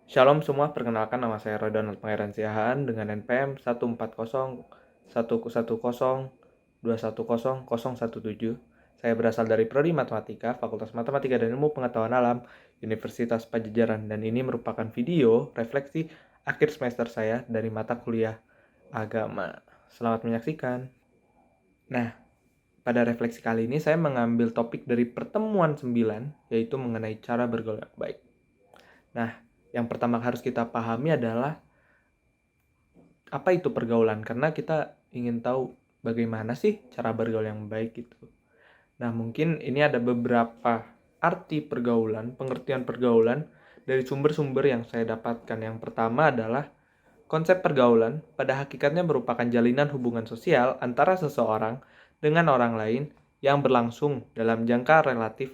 Shalom semua, perkenalkan nama saya Ronald Pangeran Siahaan dengan NPM 140 110 210 017. Saya berasal dari Prodi Matematika, Fakultas Matematika dan Ilmu Pengetahuan Alam, Universitas Pajajaran, dan ini merupakan video refleksi akhir semester saya dari mata kuliah agama. Selamat menyaksikan. Nah, pada refleksi kali ini saya mengambil topik dari pertemuan 9, yaitu mengenai cara bergaul yang baik. Nah, yang pertama harus kita pahami adalah apa itu pergaulan, karena kita ingin tahu bagaimana sih cara bergaul yang baik itu. Nah, mungkin ini ada beberapa arti pergaulan, pengertian pergaulan dari sumber-sumber yang saya dapatkan. Yang pertama adalah konsep pergaulan pada hakikatnya merupakan jalinan hubungan sosial antara seseorang dengan orang lain yang berlangsung dalam jangka relatif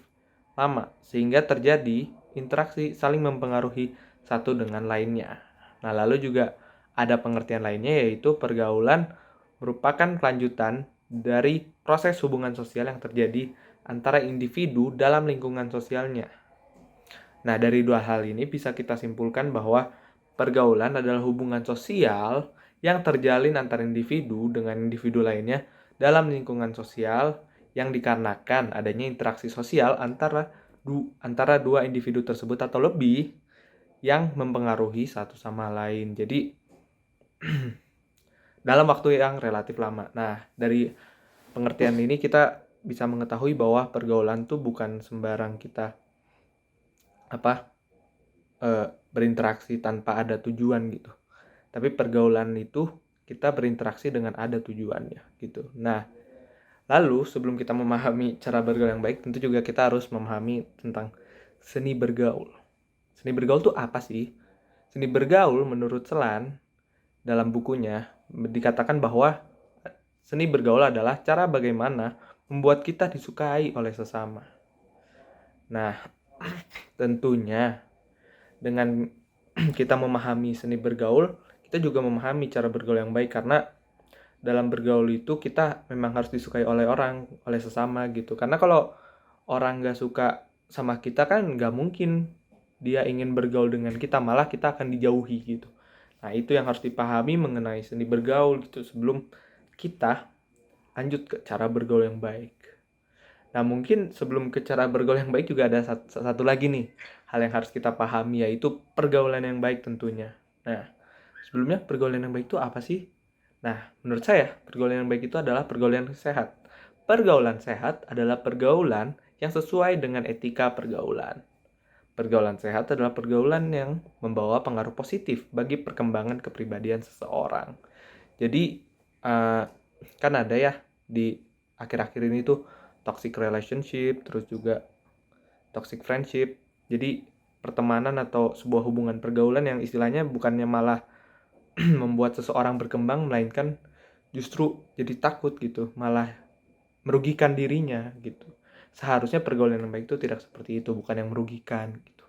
lama, sehingga terjadi interaksi saling mempengaruhi satu dengan lainnya. Nah, lalu juga ada pengertian lainnya, yaitu pergaulan merupakan kelanjutan dari proses hubungan sosial yang terjadi antara individu dalam lingkungan sosialnya. Nah, dari dua hal ini bisa kita simpulkan bahwa pergaulan adalah hubungan sosial yang terjalin antara individu dengan individu lainnya dalam lingkungan sosial yang dikarenakan adanya interaksi sosial antara dua individu tersebut atau lebih yang mempengaruhi satu sama lain. Jadi dalam waktu yang relatif lama. Nah, dari pengertian ini kita bisa mengetahui bahwa pergaulan tuh bukan sembarang kita berinteraksi tanpa ada tujuan gitu. Tapi pergaulan itu kita berinteraksi dengan ada tujuannya gitu. Nah, lalu sebelum kita memahami cara bergaul yang baik, tentu juga kita harus memahami tentang seni bergaul. Seni bergaul itu apa sih? Seni bergaul menurut Celan dalam bukunya dikatakan bahwa seni bergaul adalah cara bagaimana membuat kita disukai oleh sesama. Nah, tentunya dengan kita memahami seni bergaul, kita juga memahami cara bergaul yang baik, karena dalam bergaul itu kita memang harus disukai oleh orang, oleh sesama gitu. Karena kalau orang gak suka sama kita kan gak mungkin dia ingin bergaul dengan kita, malah kita akan dijauhi gitu. Nah, itu yang harus dipahami mengenai seni bergaul gitu sebelum kita lanjut ke cara bergaul yang baik. Nah, mungkin sebelum ke cara bergaul yang baik juga ada satu lagi nih hal yang harus kita pahami, yaitu pergaulan yang baik tentunya. Nah, sebelumnya pergaulan yang baik itu apa sih? Nah, menurut saya pergaulan yang baik itu adalah pergaulan yang sehat. Pergaulan sehat adalah pergaulan yang sesuai dengan etika pergaulan. Pergaulan sehat adalah pergaulan yang membawa pengaruh positif bagi perkembangan kepribadian seseorang. Jadi, kan ada ya di akhir-akhir ini tuh toxic relationship, terus juga toxic friendship. Jadi pertemanan atau sebuah hubungan pergaulan yang istilahnya bukannya malah membuat seseorang berkembang, melainkan justru jadi takut gitu, malah merugikan dirinya gitu. Seharusnya pergaulan yang baik itu tidak seperti itu, bukan yang merugikan gitu.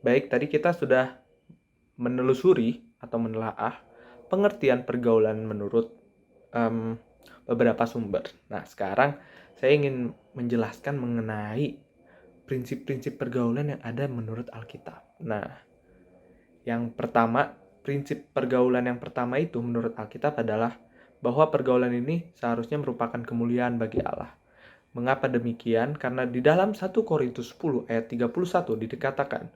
Baik, tadi kita sudah menelusuri atau menelaah pengertian pergaulan menurut beberapa sumber. Nah, sekarang saya ingin menjelaskan mengenai prinsip-prinsip pergaulan yang ada menurut Alkitab. Nah, yang pertama, prinsip pergaulan yang pertama itu menurut Alkitab adalah bahwa pergaulan ini seharusnya merupakan kemuliaan bagi Allah. Mengapa demikian? Karena di dalam 1 Korintus 10 ayat 31 dikatakan,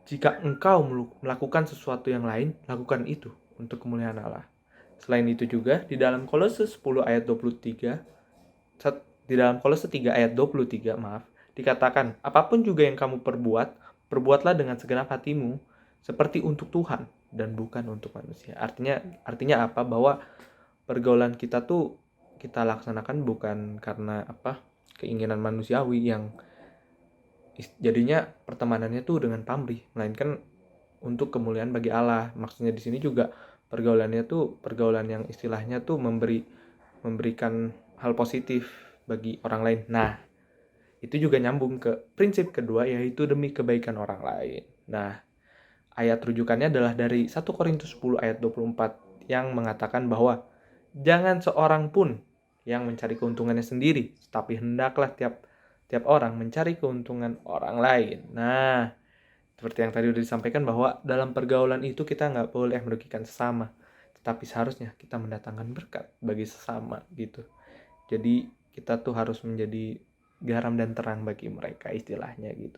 jika engkau melakukan sesuatu yang lain, lakukan itu untuk kemuliaan Allah. Selain itu juga di dalam Kolose 10 ayat 23, di dalam Kolose 3 ayat 23, dikatakan, apapun juga yang kamu perbuat, perbuatlah dengan segenap hatimu seperti untuk Tuhan dan bukan untuk manusia. Artinya apa? Bahwa pergaulan kita tuh kita laksanakan bukan karena keinginan manusiawi yang jadinya pertemanannya tuh dengan pamrih, melainkan untuk kemuliaan bagi Allah. Maksudnya di sini juga pergaulannya tuh pergaulan yang istilahnya tuh memberikan hal positif bagi orang lain. Nah, itu juga nyambung ke prinsip kedua, yaitu demi kebaikan orang lain. Nah, ayat rujukannya adalah dari 1 Korintus 10 ayat 24 yang mengatakan bahwa jangan seorang pun yang mencari keuntungannya sendiri, tapi hendaklah tiap orang mencari keuntungan orang lain. Nah, Seperti yang tadi udah disampaikan bahwa dalam pergaulan itu kita nggak boleh merugikan sesama, tetapi seharusnya kita mendatangkan berkat bagi sesama gitu. Jadi kita tuh harus menjadi garam dan terang bagi mereka istilahnya gitu.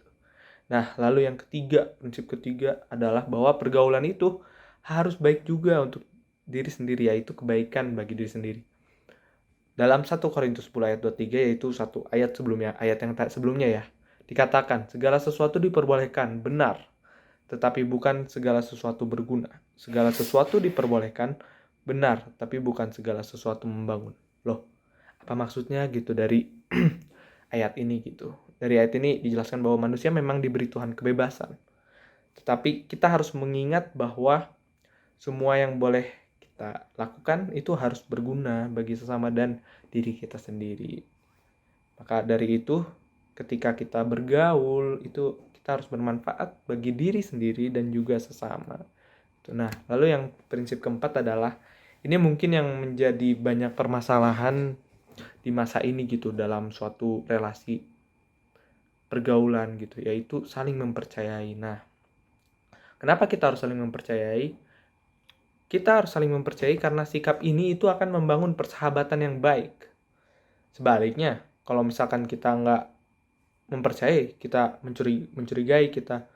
Nah, lalu yang ketiga, prinsip ketiga adalah bahwa pergaulan itu harus baik juga untuk diri sendiri, yaitu kebaikan bagi diri sendiri. Dalam 1 Korintus 10 ayat 23, yaitu satu ayat sebelumnya, ayat yang sebelumnya ya, dikatakan, segala sesuatu diperbolehkan, benar, tetapi bukan segala sesuatu berguna. Segala sesuatu diperbolehkan, benar, tapi bukan segala sesuatu membangun. Loh, apa maksudnya gitu dari ayat ini gitu. Dari ayat ini dijelaskan bahwa manusia memang diberi Tuhan kebebasan. Tetapi kita harus mengingat bahwa semua yang boleh kita lakukan itu harus berguna bagi sesama dan diri kita sendiri. Maka dari itu, ketika kita bergaul, itu kita harus bermanfaat bagi diri sendiri dan juga sesama. Nah, lalu yang prinsip keempat adalah, ini mungkin yang menjadi banyak permasalahan di masa ini gitu dalam suatu relasi pergaulan gitu, yaitu saling mempercayai. Nah, kenapa kita harus saling mempercayai? Kita harus saling mempercayai karena sikap ini itu akan membangun persahabatan yang baik. Sebaliknya, kalau misalkan kita nggak mempercayai, kita mencurigai, kita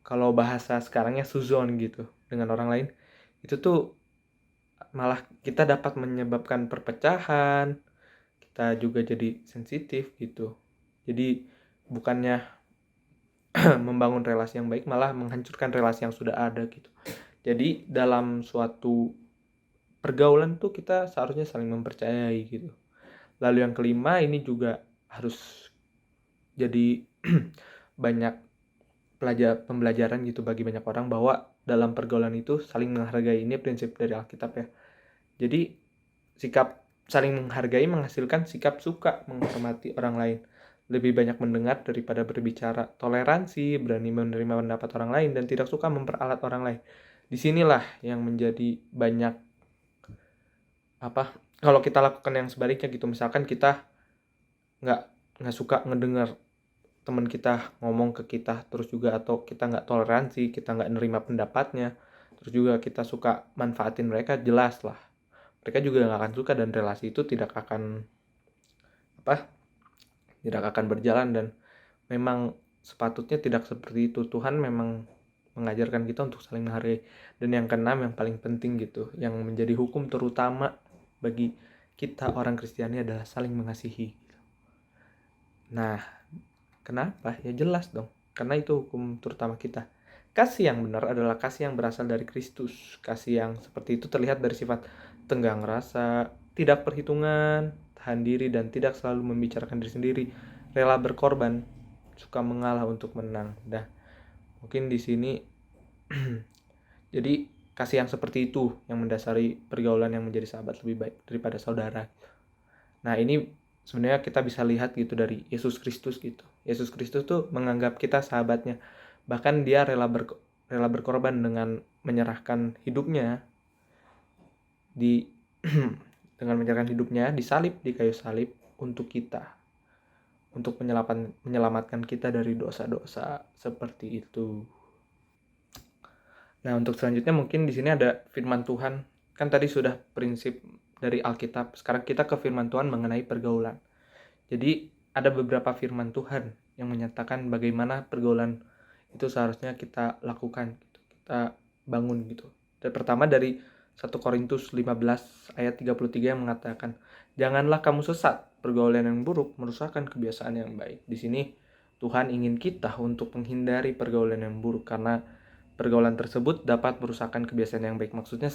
kalau bahasa sekarangnya suzon gitu dengan orang lain, itu tuh malah kita dapat menyebabkan perpecahan, kita juga jadi sensitif gitu. Jadi bukannya membangun relasi yang baik, malah menghancurkan relasi yang sudah ada gitu. Jadi dalam suatu pergaulan tuh kita seharusnya saling mempercayai gitu. Lalu yang kelima, ini juga harus jadi banyak pembelajaran gitu bagi banyak orang, bahwa dalam pergaulan itu saling menghargai. Ini prinsip dari Alkitab ya. Jadi sikap saling menghargai menghasilkan sikap suka menghormati orang lain, lebih banyak mendengar daripada berbicara, toleransi, berani menerima pendapat orang lain, dan tidak suka memperalat orang lain. Disinilah yang menjadi banyak kalau kita lakukan yang sebaliknya gitu, misalkan kita nggak suka ngedengar teman kita ngomong ke kita terus juga, atau kita nggak toleransi, kita nggak nerima pendapatnya, terus juga kita suka manfaatin mereka, jelas lah mereka juga nggak akan suka, dan relasi itu tidak akan berjalan. Dan memang sepatutnya tidak seperti itu. Tuhan memang mengajarkan kita untuk saling menghargai. Dan yang keenam, yang paling penting gitu, yang menjadi hukum terutama bagi kita orang Kristiani adalah saling mengasihi. Nah, kenapa? Ya jelas dong, karena itu hukum terutama kita. Kasih yang benar adalah kasih yang berasal dari Kristus. Kasih yang seperti itu terlihat dari sifat tenggang rasa, tidak perhitungan, tahan diri, dan tidak selalu membicarakan diri sendiri, rela berkorban, suka mengalah untuk menang. Nah, mungkin di sini jadi kasih yang seperti itu yang mendasari pergaulan yang menjadi sahabat lebih baik daripada saudara. Nah, ini sebenarnya kita bisa lihat gitu dari Yesus Kristus gitu. Yesus Kristus tuh menganggap kita sahabatnya. Bahkan dia rela berkorban dengan menyerahkan hidupnya dengan menyerahkan hidupnya disalib di kayu salib untuk kita. Untuk menyelamatkan kita dari dosa-dosa seperti itu. Nah, untuk selanjutnya mungkin di sini ada firman Tuhan. Kan tadi sudah prinsip dari Alkitab. Sekarang kita ke firman Tuhan mengenai pergaulan. Jadi ada beberapa firman Tuhan yang menyatakan bagaimana pergaulan itu seharusnya kita lakukan gitu. Kita bangun gitu. Dan pertama dari 1 Korintus 15 ayat 33 yang mengatakan, janganlah kamu sesat, pergaulan yang buruk merusakkan kebiasaan yang baik. Di sini Tuhan ingin kita untuk menghindari pergaulan yang buruk, karena pergaulan tersebut dapat merusakkan kebiasaan yang baik. Maksudnya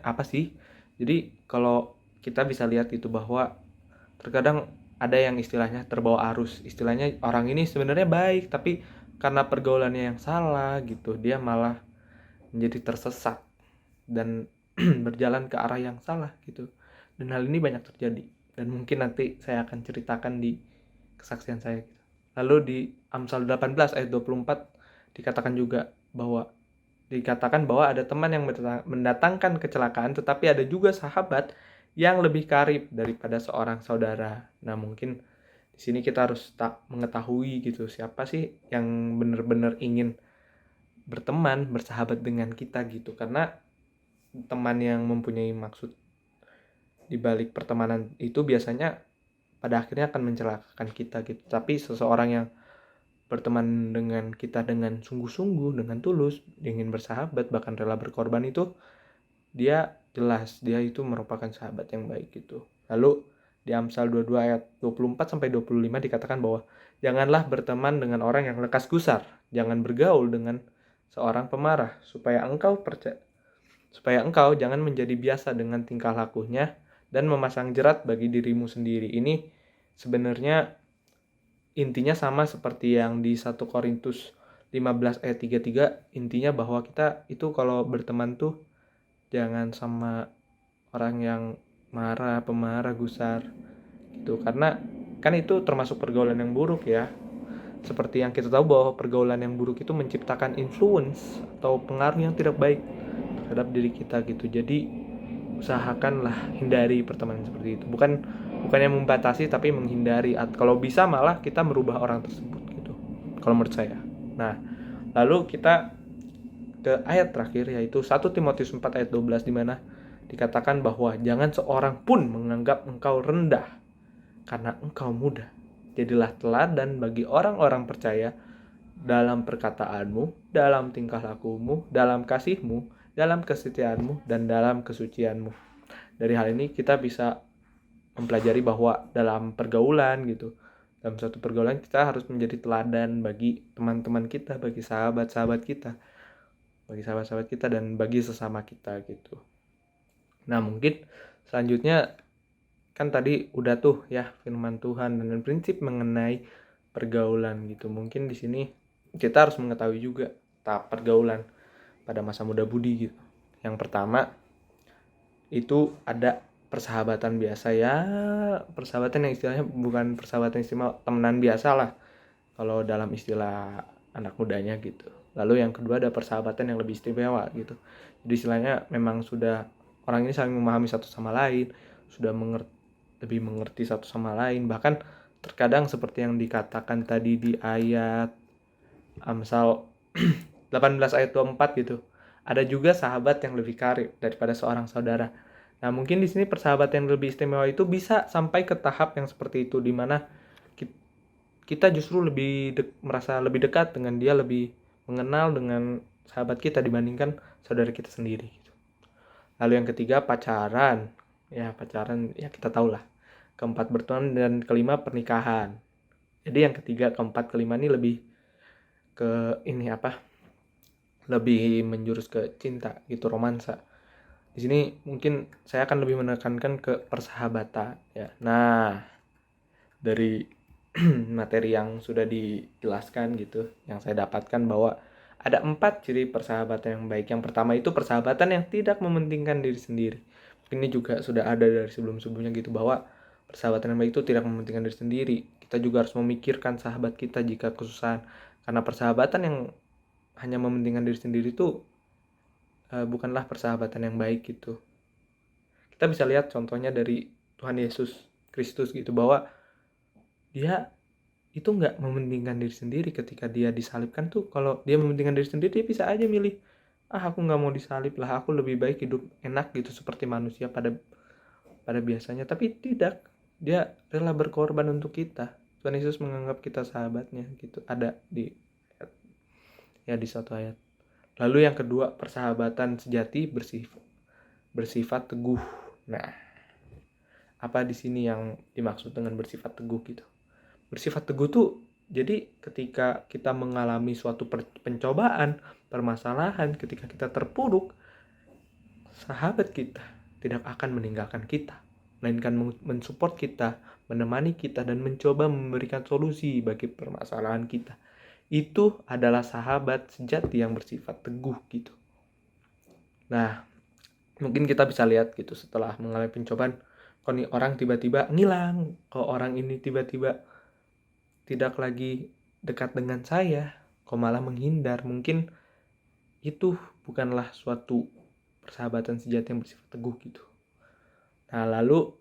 apa sih? Jadi kalau kita bisa lihat itu bahwa terkadang ada yang istilahnya terbawa arus. Istilahnya orang ini sebenarnya baik, tapi karena pergaulannya yang salah gitu, dia malah menjadi tersesat dan berjalan ke arah yang salah gitu. Dan hal ini banyak terjadi, dan mungkin nanti saya akan ceritakan di kesaksian saya gitu. Lalu di Amsal 18 ayat 24 dikatakan bahwa ada teman yang mendatangkan kecelakaan, tetapi ada juga sahabat yang lebih karib daripada seorang saudara. Nah, mungkin Di sini kita harus mengetahui gitu siapa sih yang benar-benar ingin berteman, bersahabat dengan kita gitu. Karena teman yang mempunyai maksud di balik pertemanan itu biasanya pada akhirnya akan mencelakakan kita gitu. Tapi seseorang yang berteman dengan kita dengan sungguh-sungguh, dengan tulus, ingin bersahabat, bahkan rela berkorban, itu dia jelas dia itu merupakan sahabat yang baik gitu. Lalu di Amsal 22 ayat 24 sampai 25 dikatakan bahwa janganlah berteman dengan orang yang lekas gusar, jangan bergaul dengan seorang pemarah, supaya engkau jangan menjadi biasa dengan tingkah lakunya dan memasang jerat bagi dirimu sendiri. Ini sebenarnya intinya sama seperti yang di 1 Korintus 15 ayat 33, intinya bahwa kita itu kalau berteman tuh jangan sama orang yang marah, pemarah, gusar gitu. Karena kan itu termasuk pergaulan yang buruk ya. Seperti yang kita tahu bahwa pergaulan yang buruk itu menciptakan influence atau pengaruh yang tidak baik terhadap diri kita gitu. Jadi usahakanlah hindari pertemanan seperti itu. Bukannya membatasi tapi menghindari. Kalau bisa malah kita merubah orang tersebut gitu. Kalau menurut saya. Nah, lalu kita ke ayat terakhir yaitu 1 Timotius 4 ayat 12 di mana dikatakan bahwa jangan seorang pun menganggap engkau rendah karena engkau muda. Jadilah teladan bagi orang-orang percaya dalam perkataanmu, dalam tingkah lakumu, dalam kasihmu, dalam kesetiaanmu, dan dalam kesucianmu. Dari hal ini kita bisa mempelajari bahwa dalam pergaulan gitu, dalam suatu pergaulan kita harus menjadi teladan bagi teman-teman kita, bagi sahabat-sahabat kita, dan bagi sesama kita gitu. Nah, mungkin selanjutnya kan tadi udah tuh ya firman Tuhan dan prinsip mengenai pergaulan gitu. Mungkin di sini kita harus mengetahui juga tahap pergaulan pada masa muda budi gitu. Yang pertama itu ada persahabatan biasa ya, persahabatan yang istilahnya bukan persahabatan istimewa, temenan biasa lah kalau dalam istilah anak mudanya gitu. Lalu yang kedua ada persahabatan yang lebih istimewa gitu. Jadi istilahnya memang sudah orang ini saling memahami satu sama lain, sudah lebih mengerti satu sama lain. Bahkan terkadang seperti yang dikatakan tadi di ayat Amsal 18 ayat 24 gitu. Ada juga sahabat yang lebih karib daripada seorang saudara. Nah, mungkin di sini persahabatan yang lebih istimewa itu bisa sampai ke tahap yang seperti itu, di mana kita justru merasa lebih dekat dengan dia, lebih mengenal dengan sahabat kita dibandingkan saudara kita sendiri. Lalu yang ketiga pacaran ya kita tahu lah. Keempat berteman dan kelima pernikahan. Jadi yang ketiga, keempat, kelima ini lebih ke lebih menjurus ke cinta gitu, romansa. Di sini mungkin saya akan lebih menekankan ke persahabatan ya. Nah, dari materi yang sudah dijelaskan gitu, yang saya dapatkan bahwa ada 4 ciri persahabatan yang baik. Yang pertama itu persahabatan yang tidak mementingkan diri sendiri. Ini juga sudah ada dari sebelum-sebelumnya gitu, bahwa persahabatan yang baik itu tidak mementingkan diri sendiri. Kita juga harus memikirkan sahabat kita jika kesusahan. Karena persahabatan yang hanya mementingkan diri sendiri itu bukanlah persahabatan yang baik gitu. Kita bisa lihat contohnya dari Tuhan Yesus Kristus gitu, bahwa dia itu nggak mementingkan diri sendiri ketika dia disalibkan tuh. Kalau dia mementingkan diri sendiri, dia bisa aja milih, aku nggak mau disalib lah, aku lebih baik hidup enak gitu seperti manusia pada biasanya. Tapi tidak, dia rela berkorban untuk kita. Tuhan Yesus menganggap kita sahabatnya gitu, ada di suatu ayat. Lalu yang kedua, persahabatan sejati bersifat teguh. Nah, apa di sini yang dimaksud dengan bersifat teguh gitu? Bersifat teguh tuh jadi ketika kita mengalami suatu pencobaan, permasalahan, ketika kita terpuruk, sahabat kita tidak akan meninggalkan kita, melainkan mensupport kita, menemani kita, dan mencoba memberikan solusi bagi permasalahan kita. Itu adalah sahabat sejati yang bersifat teguh gitu. Nah, mungkin kita bisa lihat gitu setelah mengalami pencobaan, kok nih orang tiba-tiba ngilang, kok orang ini tiba-tiba tidak lagi dekat dengan saya, kok malah menghindar. Mungkin itu bukanlah suatu persahabatan sejati yang bersifat teguh gitu. Nah, lalu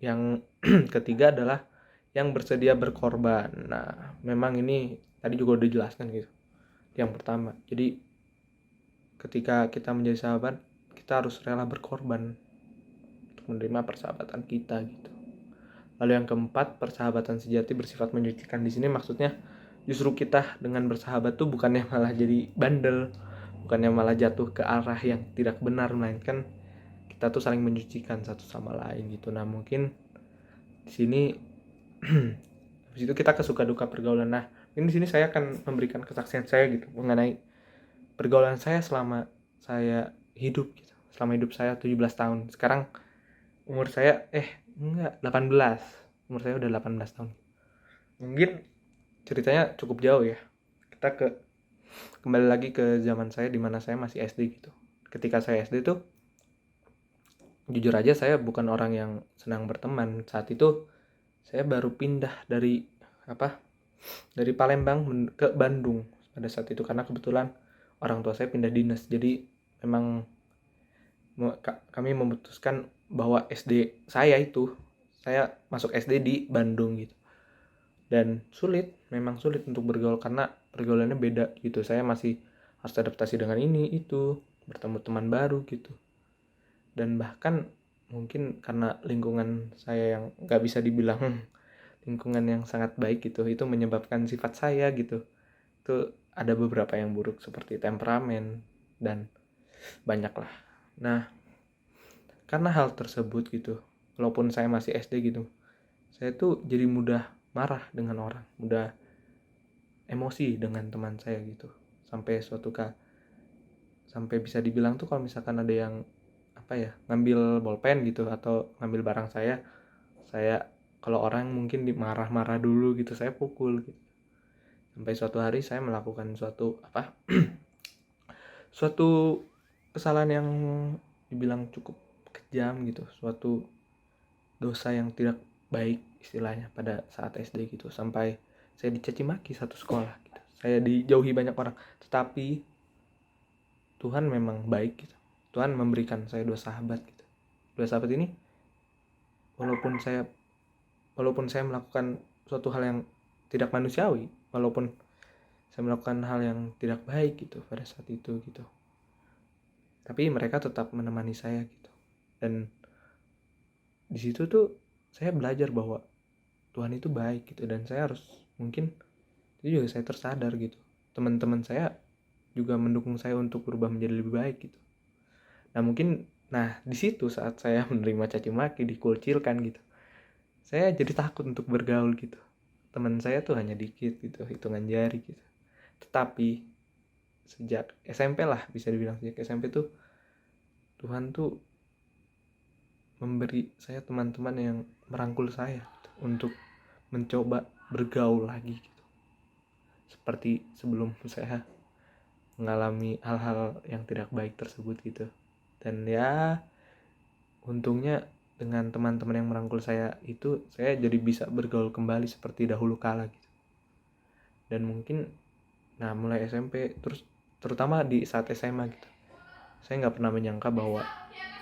yang ketiga adalah yang bersedia berkorban. Nah, memang ini tadi juga udah dijelaskan gitu. Yang pertama, jadi ketika kita menjadi sahabat, kita harus rela berkorban untuk menerima persahabatan kita gitu. Lalu yang keempat, persahabatan sejati bersifat menyucikan. Di sini maksudnya justru kita dengan bersahabat tuh bukannya malah jadi bandel, bukannya malah jatuh ke arah yang tidak benar, melainkan kita tuh saling menyucikan satu sama lain gitu. Nah, mungkin di sini habis itu kita ke suka duka pergaulan. Nah, ini di sini saya akan memberikan kesaksian saya gitu mengenai pergaulan saya selama saya hidup gitu. Selama hidup saya 17 tahun. Sekarang umur saya 18. Umur saya udah 18 tahun. Mungkin ceritanya cukup jauh ya. Kita kembali lagi ke zaman saya di mana saya masih SD gitu. Ketika saya SD tuh jujur aja saya bukan orang yang senang berteman. Saat itu saya baru pindah dari Palembang ke Bandung pada saat itu, karena kebetulan orang tua saya pindah dinas. Jadi memang kami memutuskan bahwa saya masuk SD di Bandung gitu. Dan memang sulit untuk bergaul karena pergaulannya beda gitu. Saya masih harus adaptasi dengan ini itu, bertemu teman baru gitu. Dan bahkan mungkin karena lingkungan saya yang gak bisa dibilang lingkungan yang sangat baik gitu, itu menyebabkan sifat saya gitu itu ada beberapa yang buruk seperti temperamen dan banyak lah. Nah, karena hal tersebut gitu, walaupun saya masih SD gitu, saya tuh jadi mudah marah dengan orang, mudah emosi dengan teman saya gitu. Sampai bisa dibilang tuh kalau misalkan ada yang ngambil bolpen gitu atau ngambil barang saya kalau orang mungkin dimarah-marah dulu gitu, saya pukul gitu. Sampai suatu hari saya melakukan suatu kesalahan yang dibilang cukup kejam gitu, suatu dosa yang tidak baik istilahnya pada saat SD gitu, sampai saya dicaci maki satu sekolah gitu. Saya dijauhi banyak orang, tetapi Tuhan memang baik gitu. Tuhan memberikan saya dua sahabat gitu. Dua sahabat ini walaupun saya melakukan suatu hal yang tidak manusiawi, walaupun saya melakukan hal yang tidak baik gitu pada saat itu gitu, tapi mereka tetap menemani saya gitu. Dan di situ tuh saya belajar bahwa Tuhan itu baik gitu, dan saya harus mungkin itu juga saya tersadar gitu. Teman-teman saya juga mendukung saya untuk berubah menjadi lebih baik gitu. Nah di situ saat saya menerima caci maki, dikucilkan gitu, saya jadi takut untuk bergaul gitu. Teman saya tuh hanya dikit gitu, hitungan jari gitu. Tetapi sejak SMP lah, bisa dibilang sejak SMP tuh Tuhan tuh memberi saya teman-teman yang merangkul saya gitu, untuk mencoba bergaul lagi gitu. Seperti sebelum saya mengalami hal-hal yang tidak baik tersebut gitu. Dan ya untungnya dengan teman-teman yang merangkul saya itu, saya jadi bisa bergaul kembali seperti dahulu kala gitu. Dan mungkin mulai SMP terus terutama di saat SMA gitu, saya nggak pernah menyangka bahwa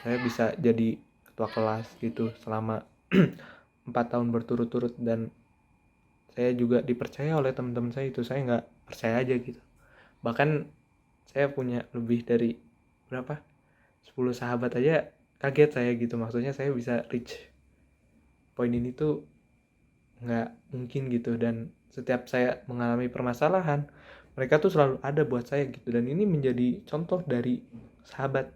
saya bisa jadi ketua kelas gitu selama 4 tahun berturut-turut. Dan saya juga dipercaya oleh teman-teman saya itu, saya nggak percaya aja gitu. Bahkan saya punya lebih dari 10 sahabat aja kaget saya gitu. Maksudnya saya bisa reach poin ini tuh nggak mungkin gitu. Dan setiap saya mengalami permasalahan, mereka tuh selalu ada buat saya gitu. Dan ini menjadi contoh dari sahabat,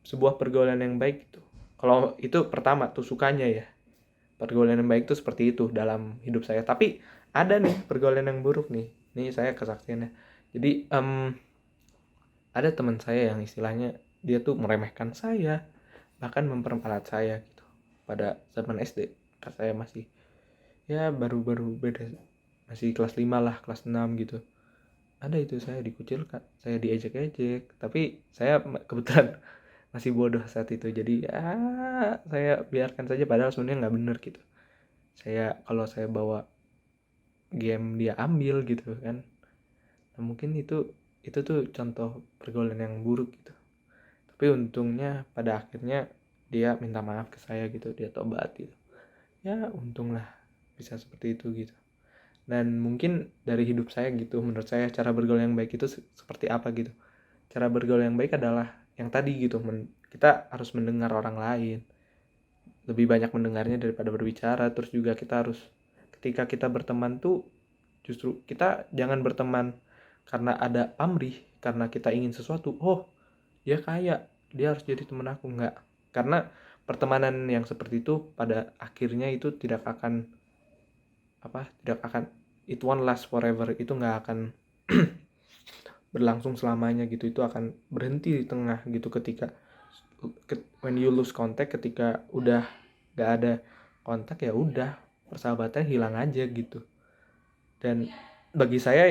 sebuah pergaulan yang baik gitu. Kalau itu pertama tuh sukanya ya, pergaulan yang baik tuh seperti itu dalam hidup saya. Tapi ada nih pergaulan yang buruk nih. Nih saya kesaksiannya. Jadi ada teman saya yang istilahnya dia tuh meremehkan saya, bahkan memperempalat saya gitu pada zaman SD. Pas saya masih baru beda, masih kelas 5 lah, kelas 6 gitu. Ada itu saya dikucilkan, saya diejek-ejek, tapi saya kebetulan masih bodoh saat itu, jadi saya biarkan saja, padahal sebenarnya nggak bener gitu. Kalau saya bawa game dia ambil gitu kan. Nah, mungkin itu tuh contoh pergaulan yang buruk gitu. Tapi untungnya pada akhirnya dia minta maaf ke saya gitu, dia tobat gitu. Ya untunglah bisa seperti itu gitu. Dan mungkin dari hidup saya gitu, menurut saya cara bergaul yang baik itu seperti apa gitu. Cara bergaul yang baik adalah yang tadi gitu, kita harus mendengar orang lain, lebih banyak mendengarnya daripada berbicara. Terus juga kita harus, ketika kita berteman tuh, justru kita jangan berteman karena ada pamrih, karena kita ingin sesuatu, oh dia kaya, dia harus jadi teman aku. Enggak, karena pertemanan yang seperti itu pada akhirnya itu tidak akan, it won't last forever, itu nggak akan berlangsung selamanya gitu. Itu akan berhenti di tengah gitu, ketika when you lose contact, ketika udah nggak ada kontak, ya udah, persahabatan hilang aja gitu. Dan bagi saya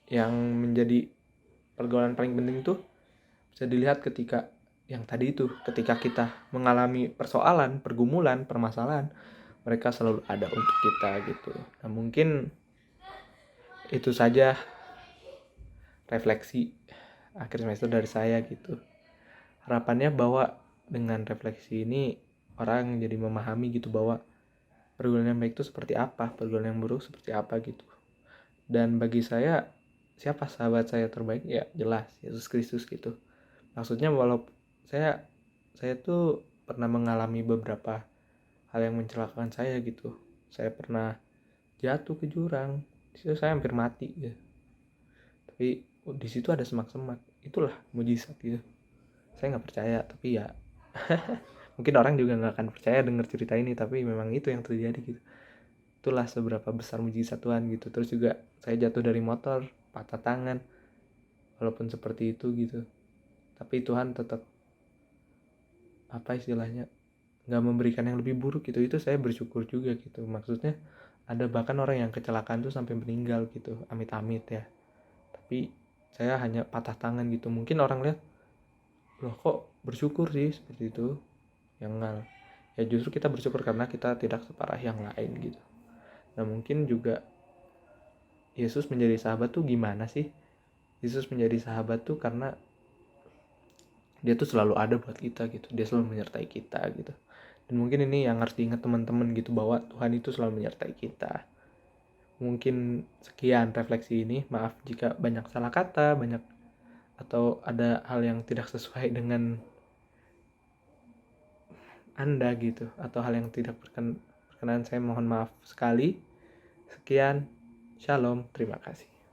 yang menjadi pergaulan paling penting tuh bisa dilihat ketika yang tadi itu, ketika kita mengalami persoalan, pergumulan, permasalahan, mereka selalu ada untuk kita gitu. Nah mungkin itu saja refleksi akhir semester dari saya gitu. Harapannya bahwa dengan refleksi ini orang jadi memahami gitu, bahwa pergaulan yang baik itu seperti apa, pergaulan yang buruk seperti apa gitu. Dan bagi saya, siapa sahabat saya terbaik? Ya jelas Yesus Kristus gitu. Maksudnya walaupun saya tuh pernah mengalami beberapa hal yang mencelakakan saya gitu. Saya pernah jatuh ke jurang, di situ saya hampir mati gitu. Tapi di situ ada semak-semak, itulah mujizat gitu. Saya nggak percaya, tapi ya mungkin orang juga nggak akan percaya dengar cerita ini, tapi memang itu yang terjadi gitu. Itulah seberapa besar mujizat Tuhan gitu. Terus juga saya jatuh dari motor, patah tangan, walaupun seperti itu gitu, tapi Tuhan tetap, apa istilahnya, nggak memberikan yang lebih buruk gitu. Itu saya bersyukur juga gitu. Maksudnya ada bahkan orang yang kecelakaan tuh sampai meninggal gitu, amit-amit ya, tapi saya hanya patah tangan gitu. Mungkin orang lihat, loh kok bersyukur sih seperti itu, yang ngal, ya justru kita bersyukur karena kita tidak separah yang lain gitu. Nah mungkin juga Yesus menjadi sahabat tuh gimana sih? Yesus menjadi sahabat tuh karena dia tuh selalu ada buat kita gitu, dia selalu menyertai kita gitu. Dan mungkin ini yang harus diingat teman-teman gitu, bahwa Tuhan itu selalu menyertai kita. Mungkin sekian refleksi ini, maaf jika banyak salah kata, banyak atau ada hal yang tidak sesuai dengan Anda gitu, atau hal yang tidak berkenan, saya mohon maaf sekali. Sekian, shalom, terima kasih.